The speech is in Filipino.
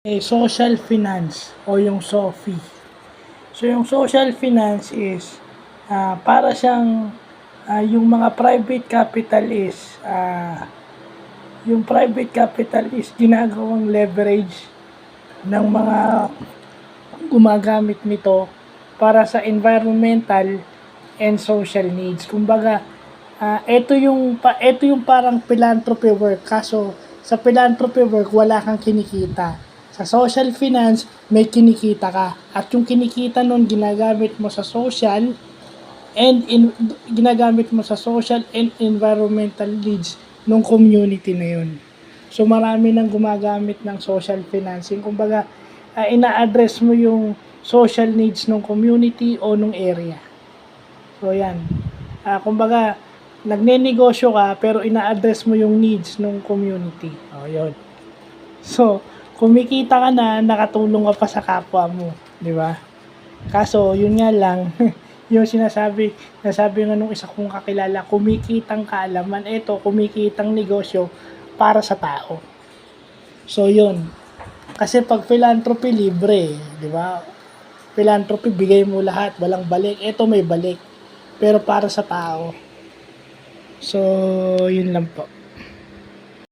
Social finance o yung SOFI. So yung social finance is para siyang yung mga private capital is yung private capital is ginagawang leverage ng mga gumagamit nito para sa environmental and social needs. Kumbaga, ito yung parang philanthropy work, kaso sa philanthropy work wala kang kinikita. Sa social finance may kinikita ka, at yung kinikita nun ginagamit mo sa social ginagamit mo sa social and environmental needs ng community na yun. So marami nang gumagamit ng social financing. Kumbaga, ina-address mo yung social needs ng community o ng area. So yan. Kumbaga, nagne-negosyo ka pero ina-address mo yung needs ng community. Yun. So, kumikita ka na, nakatulong ka pa sa kapwa mo, di ba? Kaso, yun nga lang, yung sinasabi nga nung isa kong kakilala, kumikitang kaalaman, kumikitang negosyo para sa tao. So, yun. Kasi pag philanthropy, libre, di ba? Philanthropy, bigay mo lahat, walang balik. Ito may balik, pero para sa tao. So, yun lang po.